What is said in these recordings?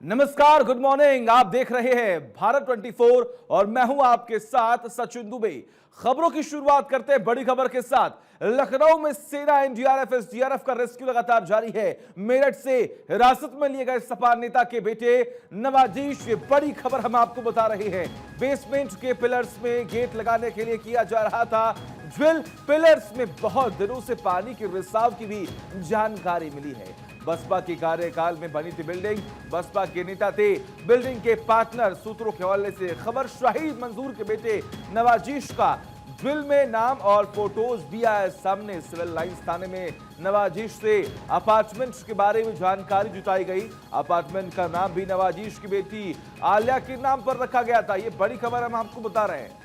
नमस्कार, good morning. आप देख रहे हैं भारत 24 और मैं हूं आपके साथ सचिन दुबे। खबरों की शुरुआत करते हैं बड़ी खबर के साथ। लखनऊ में सेना, एनडीआरएफ, एसडीआरएफ का रेस्क्यू लगातार जारी है। मेरठ से हिरासत में लिए गए सपा नेता के बेटे नवाजीश, ये बड़ी खबर हम आपको बता रहे हैं। बेसमेंट के पिलर्स में गेट लगाने के लिए किया जा रहा था ड्रिल। पिलर्स में बहुत दिनों से पानी के रिसाव की भी जानकारी मिली है। बसपा के कार्यकाल में बनी थी बिल्डिंग, बसपा के नेता थे बिल्डिंग के पार्टनर। सूत्रों के हवाले से खबर, शहीद मंजूर के बेटे नवाजीश का ड्रिल में नाम और फोटोज भी आया सामने। सिविल लाइंस थाने में नवाजीश से अपार्टमेंट के बारे में जानकारी जुटाई गई। अपार्टमेंट का नाम भी नवाजीश की बेटी आलिया के नाम पर रखा गया था। ये बड़ी खबर हम आपको बता रहे हैं।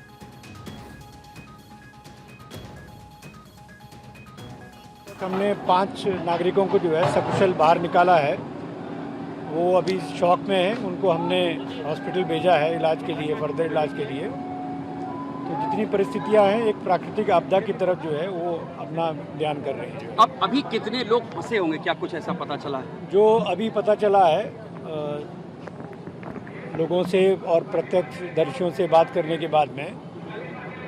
हमने 5 नागरिकों को जो है सकुशल बाहर निकाला है। वो अभी शॉक में हैं, उनको हमने हॉस्पिटल भेजा है इलाज के लिए, फर्दर इलाज के लिए। तो जितनी परिस्थितियां हैं, एक प्राकृतिक आपदा की तरफ जो है वो अपना ध्यान कर रहे हैं। अब अभी कितने लोग फंसे होंगे, क्या कुछ ऐसा पता चला है? जो अभी पता चला है, लोगों से और प्रत्यक्षदर्शियों से बात करने के बाद में,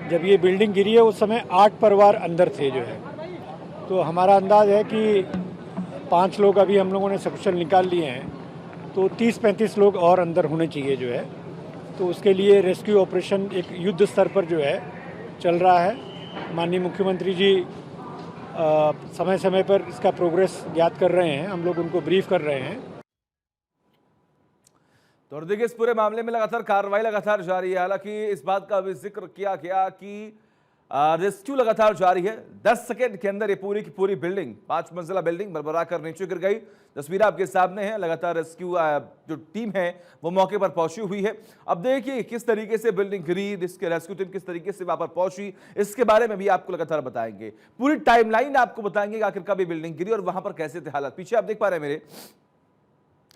जब ये बिल्डिंग गिरी है उस समय 8 परिवार अंदर थे जो है। तो हमारा अंदाज है कि 5 लोग अभी हम लोगों ने सकुशल निकाल लिए हैं, तो 30-35 लोग और अंदर होने चाहिए जो है। तो उसके लिए रेस्क्यू ऑपरेशन एक युद्ध स्तर पर जो है चल रहा है। माननीय मुख्यमंत्री जी समय समय पर इसका प्रोग्रेस ज्ञात कर रहे हैं, हम लोग उनको ब्रीफ कर रहे हैं। तो देखिए, इस पूरे मामले में लगातार कार्रवाई लगातार जारी है। हालांकि इस बात का भी जिक्र किया गया कि रेस्क्यू लगातार जारी है। 10 सेकेंड के अंदर ये पूरी की पूरी बिल्डिंग, 5 मंजिला बिल्डिंग बरबरा कर नीचे गिर गई। तस्वीर आपके सामने है। लगातार रेस्क्यू जो टीम है वो मौके पर पहुंची हुई है। अब देखिए किस तरीके से बिल्डिंग गिरी, इसके रेस्क्यू टीम किस तरीके से वहां पर पहुंची, इसके बारे में भी आपको लगातार बताएंगे। पूरी टाइमलाइन आपको बताएंगे कि आखिर कब ये बिल्डिंग गिरी और वहां पर कैसे थे हालात। पीछे आप देख पा रहे हैं मेरे,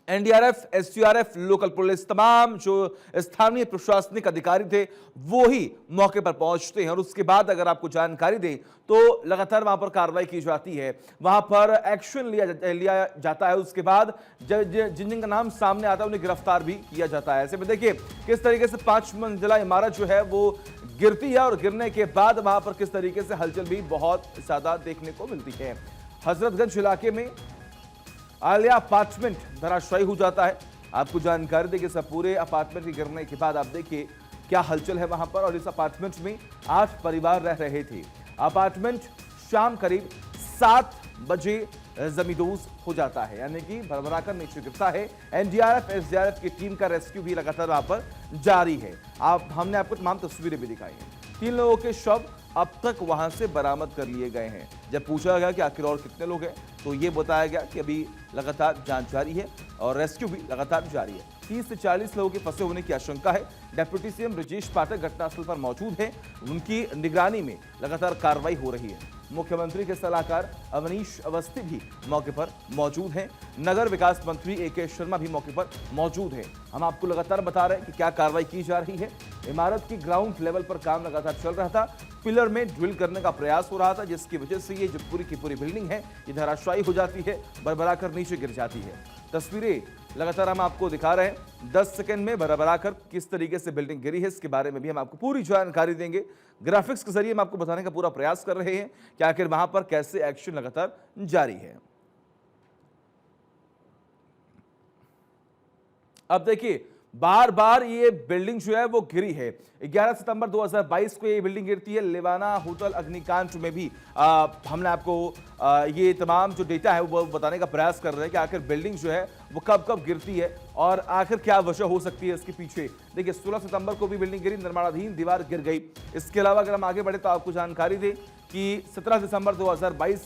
एनडीआरएफ, एसडीआरएफ, लोकल पुलिस, तमाम जो स्थानीय प्रशासनिक अधिकारी थे वो ही मौके पर पहुंचते हैं। और उसके बाद अगर आपको जानकारी दें तो लगातार वहां पर कार्रवाई की जाती है, वहां पर एक्शन लिया जाता है। उसके बाद जिन जिनका नाम सामने आता है उन्हें गिरफ्तार भी किया जाता है। ऐसे में देखिए किस तरीके से 5 मंजिला इमारत जो है वो गिरती है और गिरने के बाद वहां पर किस तरीके से हलचल भी बहुत ज्यादा देखने को मिलती है। हजरतगंज इलाके में आलिया अपार्टमेंट धराशायी हो जाता है। आपको जानकारी दें कि सब पूरे अपार्टमेंट के गिरने के बाद आप देखिए क्या हलचल है वहां पर। और इस अपार्टमेंट में 8 परिवार रह रहे थे। अपार्टमेंट शाम करीब 7 बजे जमींदोज हो जाता है, यानी कि भरभराकर नीचे गिरता है। एनडीआरएफ, एसडीआरएफ की टीम का रेस्क्यू भी लगातार वहां पर जारी है। हमने आपको तमाम तस्वीरें भी दिखाई हैं। 3 लोगों के शव अब तक वहां से बरामद कर लिए गए हैं। जब पूछा गया कि आखिर और कितने लोग हैं तो ये बताया गया कि अभी लगातार जांच जारी है और रेस्क्यू भी लगातार जारी है। 30 से 40 लोगों के फंसे होने की आशंका है। डिप्टी सीएम ब्रजेश पाठक घटनास्थल पर मौजूद हैं, उनकी निगरानी में लगातार कार्रवाई हो रही है। मुख्यमंत्री के सलाहकार अवनीश अवस्थी भी मौके पर मौजूद हैं। नगर विकास मंत्री AK शर्मा भी मौके पर मौजूद हैं। हम आपको लगातार बता रहे हैं कि क्या कार्रवाई की जा रही है। इमारत की ग्राउंड लेवल पर काम लगातार चल रहा था। पिलर में ड्रिल करने का प्रयास हो रहा था, जिसकी वजह से ये जो पूरी की पूरी बिल्डिंग है ये धराशायी हो जाती है, बरबरा कर नीचे गिर जाती है। तस्वीरें लगातार हम आपको दिखा रहे हैं। 10 सेकंड में बरबरा कर किस तरीके से बिल्डिंग गिरी है इसके बारे में भी हम आपको पूरी जानकारी देंगे। ग्राफिक्स के जरिए हम आपको बताने का पूरा प्रयास कर रहे हैं कि आखिर वहां पर कैसे एक्शन लगातार जारी है। अब देखिए, बार बार ये बिल्डिंग जो है वो गिरी है। 11 सितंबर 2022 को ये बिल्डिंग गिरती है। लेवाना होटल अग्निकांड में भी हमने आपको ये तमाम जो डेटा है वो बताने का प्रयास कर रहे हैं कि आखिर बिल्डिंग जो है वो कब कब गिरती है और आखिर क्या वजह हो सकती है इसके पीछे। देखिए, 16 सितंबर को भी बिल्डिंग गिरी, निर्माणाधीन दीवार गिर गई। इसके अलावा अगर हम आगे बढ़े तो आपको जानकारी दें कि 17 दिसंबर 2022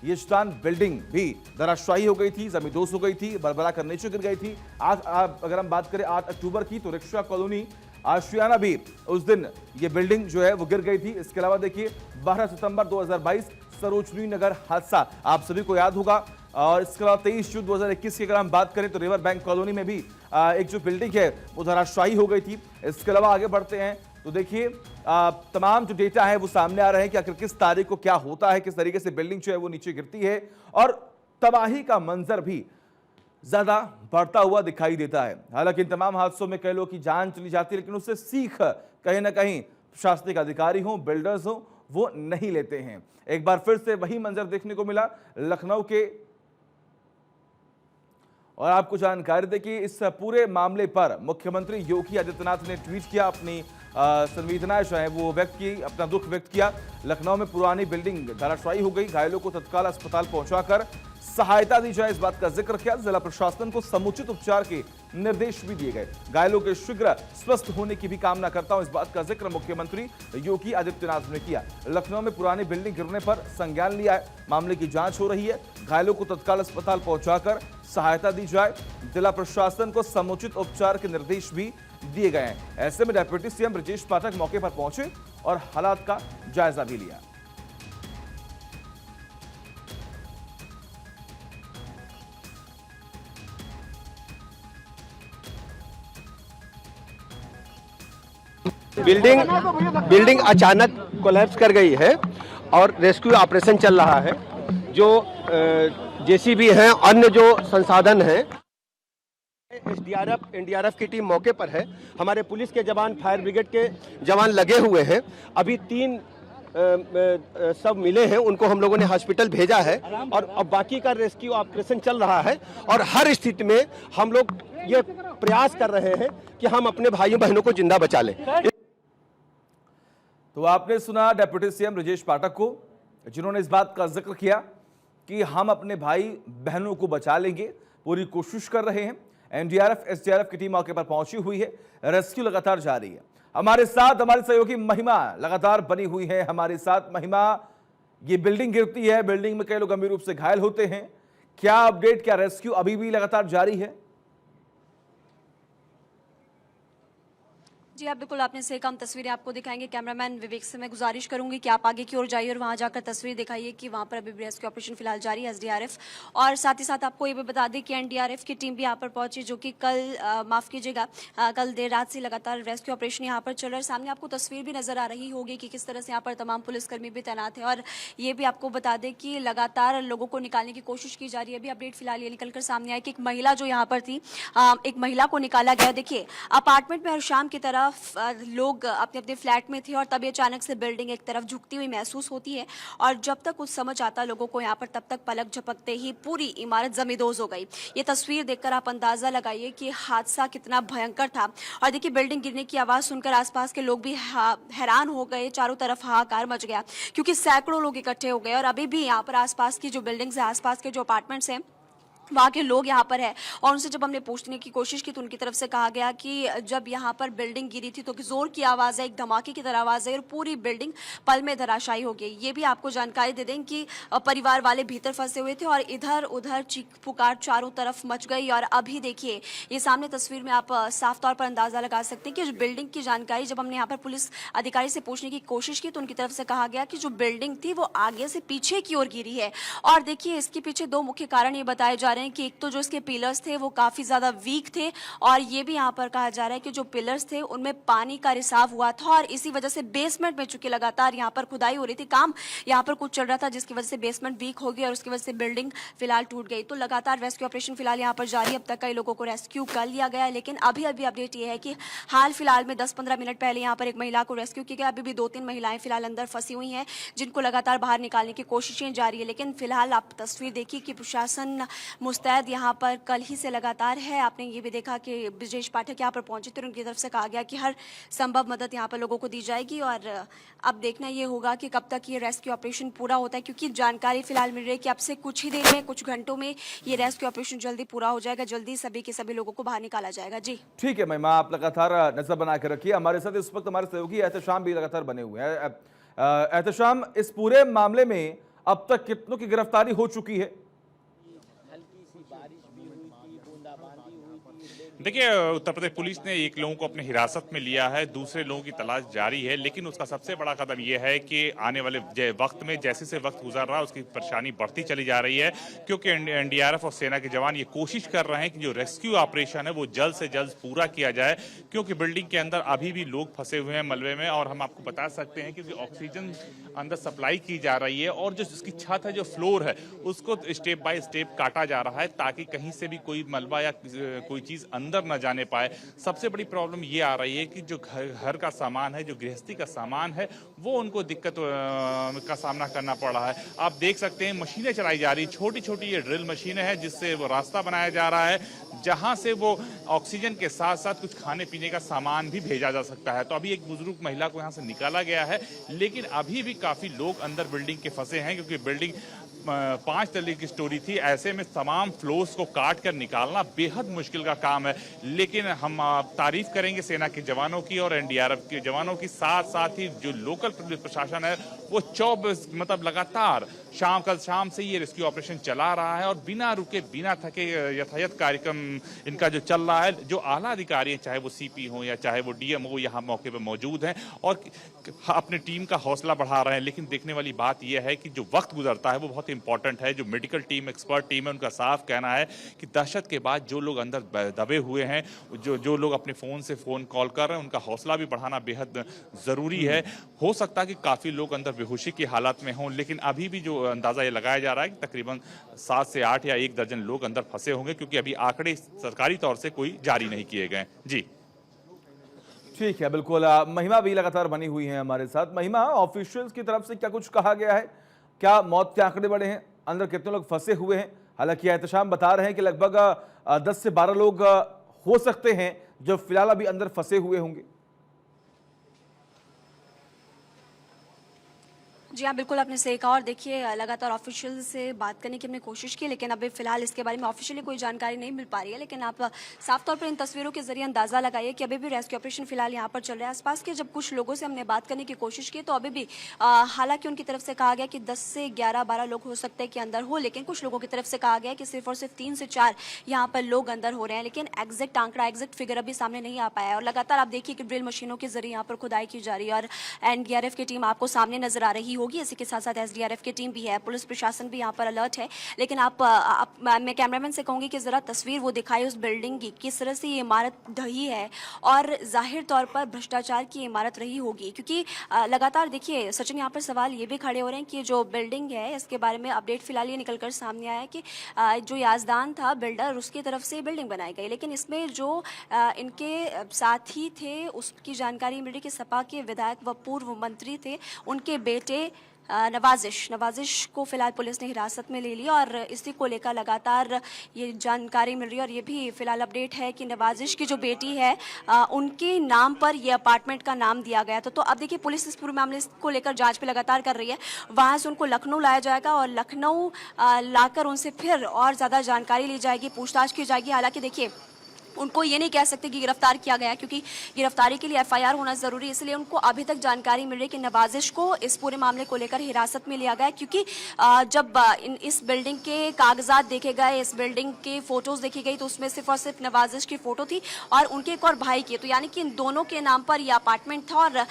यशदान बिल्डिंग भी धराशायी हो गई थी, जमींदोज हो गई थी, बरबरा कर नीचे गिर गई थी। आज अगर हम बात करें 8 अक्टूबर की तो रिक्शा कॉलोनी आशियाना भी उस दिन ये बिल्डिंग जो है वो गिर गई थी। इसके अलावा देखिए 12 सितंबर 2022 सरोजनी नगर हादसा आप सभी को याद होगा। और इसके अलावा 23 जून 2021 की अगर हम बात करें तो रिवर बैंक कॉलोनी में भी एक जो बिल्डिंग है वो धराशायी हो गई थी। इसके अलावा आगे बढ़ते हैं तो देखिए तमाम जो डेटा है वो सामने आ रहे हैं कि आखिर किस तारीख को क्या होता है, किस तरीके से बिल्डिंग जो है वो नीचे गिरती है और तबाही का मंजर भी ज्यादा बढ़ता हुआ दिखाई देता है। हालांकि इन तमाम हादसों में कई लोगों की जान चली जाती है, लेकिन उससे सीख कहीं ना कहीं प्रशासनिक अधिकारी हों, बिल्डर्स हों, वो नहीं लेते हैं। एक बार फिर से वही मंजर देखने को मिला लखनऊ के। और आपको जानकारी दें कि इस पूरे मामले पर मुख्यमंत्री योगी आदित्यनाथ ने ट्वीट किया, अपनी संवेदनाएं जो है वो व्यक्त की, अपना दुख व्यक्त किया। लखनऊ में पुरानी बिल्डिंग धराशायी हो गई, घायलों को तत्काल अस्पताल पहुंचाकर सहायता दी जाए, इस बात का जिक्र किया। जिला प्रशासन को समुचित उपचार के निर्देश भी दिए गए। घायलों के शीघ्र स्वस्थ होने की भी कामना करता हूं, इस बात का जिक्र मुख्यमंत्री योगी आदित्यनाथ ने किया। लखनऊ में पुरानी बिल्डिंग गिरने पर संज्ञान लिया है, मामले की जांच हो रही है। घायलों को तत्काल अस्पताल पहुंचाकर सहायता दी जाए। जिला प्रशासन को समुचित उपचार के निर्देश भी दिए गए हैं। ऐसे में डिप्टी सीएम ब्रजेश पाठक मौके पर पहुंचे और हालात का जायजा भी लिया। बिल्डिंग अचानक कोलैप्स कर गई है और रेस्क्यू ऑपरेशन चल रहा है। जो जेसीबी हैं, अन्य जो संसाधन हैं, एसडीआरएफ एनडीआरएफ की टीम मौके पर है। हमारे पुलिस के जवान, फायर ब्रिगेड के जवान लगे हुए हैं। अभी 3 सब मिले हैं, उनको हम लोगों ने हॉस्पिटल भेजा है और अब बाकी का रेस्क्यू ऑपरेशन चल रहा है। और हर स्थिति में हम लोग ये प्रयास कर रहे हैं कि हम अपने भाइयों बहनों को जिंदा बचा लें। तो आपने सुना डिप्टी सीएम ब्रजेश पाठक को, जिन्होंने इस बात का जिक्र किया कि हम अपने भाई बहनों को बचा लेंगे, पूरी कोशिश कर रहे हैं। एनडीआरएफ एसडीआरएफ की टीम मौके पर पहुंची हुई है, रेस्क्यू लगातार जारी है। हमारे साथ हमारे सहयोगी महिमा लगातार बनी हुई है हमारे साथ। महिमा, ये बिल्डिंग गिरती है, बिल्डिंग में कई लोग गंभीर रूप से घायल होते हैं, क्या अपडेट, क्या रेस्क्यू अभी भी लगातार जारी है? जी आप बिल्कुल, आपने सही कहा। हम तस्वीरें आपको दिखाएंगे। कैमरामैन विवेक से मैं गुजारिश करूंगी कि आप आगे की ओर जाइए और वहां जाकर तस्वीर दिखाइए कि वहां पर अभी भी रेस्क्यू ऑपरेशन फिलहाल जारी है, एसडीआरएफ। और साथ ही साथ आपको ये भी बता दें कि एनडीआरएफ की टीम भी यहाँ पर पहुंची, जो कि कल माफ कीजिएगा कल देर रात से लगातार रेस्क्यू ऑपरेशन यहाँ पर चल रहा है। सामने आपको तस्वीर भी नजर आ रही होगी कि किस तरह से यहाँ पर तमाम पुलिसकर्मी भी तैनात है। और ये भी आपको बता दें कि लगातार लोगों को निकालने की कोशिश की जा रही है। अभी अपडेट फिलहाल ये निकलकर सामने आया कि एक महिला जो यहाँ पर थी, एक महिला को निकाला गया। देखिए, अपार्टमेंट में हर शाम की तरफ लोग अपने अपने फ्लैट में थे और तभी अचानक से बिल्डिंग एक तरफ झुकती हुई महसूस होती है। और जब तक कुछ समझ आता लोगों को यहाँ पर, तब तक पलक झपकते ही पूरी इमारत जमींदोज हो गई। ये तस्वीर देखकर आप अंदाजा लगाइए कि हादसा कितना भयंकर था। और देखिए, बिल्डिंग गिरने की आवाज सुनकर आसपास के लोग भी हैरान हो गए। चारों तरफ हाहाकार मच गया क्योंकि सैकड़ों लोग इकट्ठे हो गए। और अभी भी यहाँ पर आसपास की जो बिल्डिंग्स है, आसपास के जो अपार्टमेंट्स हैं, वहाँ के लोग यहाँ पर है। और उनसे जब हमने पूछने की कोशिश की तो उनकी तरफ से कहा गया कि जब यहाँ पर बिल्डिंग गिरी थी तो जोर की आवाज़ है, एक धमाके की तरह आवाज़ है और पूरी बिल्डिंग पल में धराशायी हो गई। ये भी आपको जानकारी दे दें कि परिवार वाले भीतर फंसे हुए थे और इधर उधर चीख पुकार चारों तरफ मच गई। और अभी देखिए, ये सामने तस्वीर में आप साफ तौर पर अंदाज़ा लगा सकते हैं कि बिल्डिंग की जानकारी जब हमने यहाँ पर पुलिस अधिकारी से पूछने की कोशिश की तो उनकी तरफ से कहा गया कि जो बिल्डिंग थी वो आगे से पीछे की ओर गिरी है। और देखिए, इसके पीछे 2 मुख्य कारण ये बताए जा रहे हैं कि एक तो जो इसके पिलर्स थे वो काफ़ी ज़्यादा वीक थे, और ये भी यहाँ पर कहा जा रहा है कि जो पिलर्स थे उनमें पानी का रिसाव हुआ था और इसी वजह से बेसमेंट में चूंकि लगातार यहाँ पर खुदाई हो रही थी, काम यहाँ पर कुछ चल रहा था, जिसकी वजह से बेसमेंट वीक हो गई और उसकी वजह से बिल्डिंग फिलहाल टूट गई। तो लगातार रेस्क्यू ऑपरेशन फिलहाल यहाँ पर जारी। अब तक कई लोगों को रेस्क्यू कर लिया गया है, लेकिन अभी अपडेट ये है कि हाल फिलहाल में 10-15 मिनट पहले यहाँ पर एक महिला को रेस्क्यू किया गया। अभी भी 2-3 महिलाएं फिलहाल अंदर फंसी हुई हैं, जिनको लगातार बाहर निकालने की कोशिशें जारी है। लेकिन फिलहाल आप तस्वीर देखिए कि प्रशासन मुस्तैद यहाँ पर कल ही से लगातार है। आपने ये भी देखा कि ब्रजेश पाठक यहाँ पर पहुंचे थे, उनकी तरफ से कहा गया कि हर संभव मदद यहाँ पर लोगों को दी जाएगी। और अब देखना ये होगा कि कब तक ये रेस्क्यू ऑपरेशन पूरा होता है, क्योंकि जानकारी फिलहाल मिल रही है कि अब से कुछ ही देर में, कुछ घंटों में ये रेस्क्यू ऑपरेशन जल्दी पूरा हो जाएगा, जल्दी सभी के सभी लोगों को बाहर निकाला जाएगा। जी ठीक है महिमा, आप लगातार नजर बना के रखिए। हमारे साथ इस वक्त हमारे सहयोगी एहतशाम भी लगातार बने हुए हैं। एहतशाम, इस पूरे मामले में अब तक कितनों की गिरफ्तारी हो चुकी है? देखिए, उत्तर प्रदेश पुलिस ने 1 लोगों को अपने हिरासत में लिया है, दूसरे लोगों की तलाश जारी है। लेकिन उसका सबसे बड़ा कदम यह है कि आने वाले वक्त में जैसे से वक्त गुजर रहा है उसकी परेशानी बढ़ती चली जा रही है, क्योंकि एनडीआरएफ और सेना के जवान ये कोशिश कर रहे हैं कि जो रेस्क्यू ऑपरेशन है वो जल्द से जल्द पूरा किया जाए, क्योंकि बिल्डिंग के अंदर अभी भी लोग फंसे हुए हैं मलबे में। और हम आपको बता सकते हैं कि ऑक्सीजन अंदर सप्लाई की जा रही है और जो उसकी छत है, जो फ्लोर है, उसको स्टेप बाय स्टेप काटा जा रहा है। है ताकि कहीं से भी कोई मलबा या कोई चीज अंदर न जाने पाए। सबसे बड़ी प्रॉब्लम ये आ रही है कि जो घर का सामान है, जो गृहस्थी का सामान है, वो उनको दिक्कत का सामना करना पड़ रहा है। आप देख सकते हैं मशीनें चलाई जा रही, छोटी छोटी ये ड्रिल मशीनें हैं जिससे वो रास्ता बनाया जा रहा है जहां से वो ऑक्सीजन के साथ साथ कुछ खाने पीने का सामान भी भेजा जा सकता है। तो अभी एक बुजुर्ग महिला को यहां से निकाला गया है, लेकिन अभी भी काफी लोग अंदर बिल्डिंग के फंसे हैं क्योंकि बिल्डिंग 5 तले की स्टोरी थी। ऐसे में तमाम फ्लोर्स को काट कर निकालना बेहद मुश्किल का काम है। लेकिन हम तारीफ करेंगे सेना के जवानों की और एनडीआरएफ के जवानों की, साथ साथ ही जो लोकल पुलिस प्रशासन है वो 24 लगातार शाम से ये रेस्क्यू ऑपरेशन चला रहा है और बिना रुके बिना थके यथायथ कार्यक्रम इनका जो चल रहा है। जो आला अधिकारी हैं, चाहे वो सीपी हो या चाहे वो डीएम हो, यहाँ मौके पर मौजूद हैं और अपनी टीम का हौसला बढ़ा रहे हैं। लेकिन देखने वाली बात यह है कि जो वक्त गुजरता है वो बहुत इंपॉर्टेंट है। जो मेडिकल टीम, एक्सपर्ट टीम है, उनका साफ कहना है कि दहशत के बाद जो लोग अंदर दबे हुए हैं, जो लोग अपने फोन से फोन कॉल कर रहे हैं, उनका हौसला भी बढ़ाना बेहद जरूरी है। हो सकता है कि काफी लोग अंदर बेहोशी की हालत में हों, लेकिन अभी भी जो अंदाजा ये लगाया जा रहा है कि तकरीबन 7 से 8 या 1 दर्जन लोग अंदर फंसे होंगे, क्योंकि अभी आंकड़े सरकारी तौर से कोई जारी नहीं किए गए। जी ठीक है, बिल्कुल। महिमा भी लगातार बनी हुई है हमारे साथ। महिमा, ऑफिशियल्स की तरफ से क्या कुछ कहा गया है? क्या मौत के आंकड़े बढ़े हैं? अंदर कितने लोग फंसे हुए हैं? हालांकि एहतशाम बता रहे हैं कि लगभग 10 से 12 लोग हो सकते हैं जो फिलहाल अभी अंदर फंसे हुए होंगे। जी हाँ, बिल्कुल आपने सही कहा। और देखिए, लगातार ऑफिशियल से बात करने की हमने कोशिश की, लेकिन अभी फिलहाल इसके बारे में ऑफिशियली कोई जानकारी नहीं मिल पा रही है। लेकिन आप साफ तौर पर इन तस्वीरों के जरिए अंदाजा लगाइए कि अभी भी रेस्क्यू ऑपरेशन फिलहाल यहाँ पर चल रहा है। आसपास के जब कुछ लोगों से हमने बात करने की कोशिश की तो अभी भी हालांकि उनकी तरफ से कहा गया कि 10 से 11-12 लोग हो सकते हैं कि अंदर हो, लेकिन कुछ लोगों की तरफ से कहा गया कि सिर्फ और सिर्फ 3 से 4 यहाँ पर लोग अंदर हो रहे हैं। लेकिन एग्जैक्ट आंकड़ा, एग्जैक्ट फिगर अभी सामने नहीं आ पाया है। और लगातार आप देखिए कि ड्रिल मशीनों के जरिए यहाँ पर खुदाई की जा रही है और एनडीआरएफ की टीम आपको सामने नजर आ रही होगी। इसी के साथ साथ एसडीआरएफ की टीम भी है, पुलिस प्रशासन भी यहाँ पर अलर्ट है। लेकिन मैं कैमरामैन से कहूंगी कि जरा तस्वीर वो दिखाई उस बिल्डिंग की, किस तरह से ये इमारत ढही है और जाहिर तौर पर भ्रष्टाचार की इमारत रही होगी। क्योंकि लगातार देखिए सचिन, यहाँ पर सवाल ये भी खड़े हो रहे हैं कि जो बिल्डिंग है इसके बारे में अपडेट फिलहाल ये निकलकर सामने आया है कि जो याजदान था बिल्डर, उसकी तरफ से बिल्डिंग बनाई गई, लेकिन इसमें जो इनके साथी थे उसकी जानकारी मिल रही कि सपा के विधायक व पूर्व मंत्री थे, उनके बेटे नवाजिश को फिलहाल पुलिस ने हिरासत में ले लिया और इसी को लेकर लगातार ये जानकारी मिल रही है। और ये भी फिलहाल अपडेट है कि नवाजिश की जो बेटी है उनके नाम पर ये अपार्टमेंट का नाम दिया गया था। तो अब देखिए पुलिस इस पूरे मामले को लेकर जांच पे लगातार कर रही है। वहाँ से उनको लखनऊ लाया जाएगा और लखनऊ लाकर उनसे फिर और ज़्यादा जानकारी ली जाएगी, पूछताछ की जाएगी। हालांकि देखिए उनको ये नहीं कह सकते कि गिरफ्तार किया गया, क्योंकि गिरफ्तारी के लिए एफआईआर होना जरूरी है। इसलिए उनको अभी तक जानकारी मिल रही है कि नवाजिश को इस पूरे मामले को लेकर हिरासत में लिया गया, क्योंकि जब इस बिल्डिंग के कागजात देखे गए, इस बिल्डिंग के फोटोज देखी गई, तो उसमें सिर्फ और सिर्फ नवाजिश की फोटो थी और उनके एक और भाई की। तो यानी कि इन दोनों के नाम पर यह अपार्टमेंट था और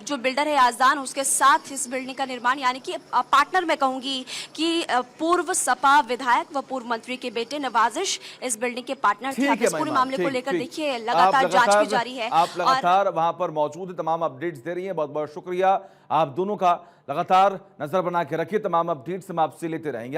जो बिल्डर है याजदान, उसके साथ इस बिल्डिंग का निर्माण, यानी कि पार्टनर मैं कहूंगी कि पूर्व सपा विधायक व पूर्व मंत्री के बेटे नवाजिश इस बिल्डिंग के पार्टनर थे। इस पूरे मामले को लेकर देखिए लगातार जांच की जा रही है। आप लगातार वहां पर मौजूद हैं, तमाम अपडेट्स दे रही हैं। बहुत बहुत शुक्रिया आप दोनों का। लगातार नजर बना के रखिए, तमाम अपडेट्स हम आपसे लेते रहेंगे।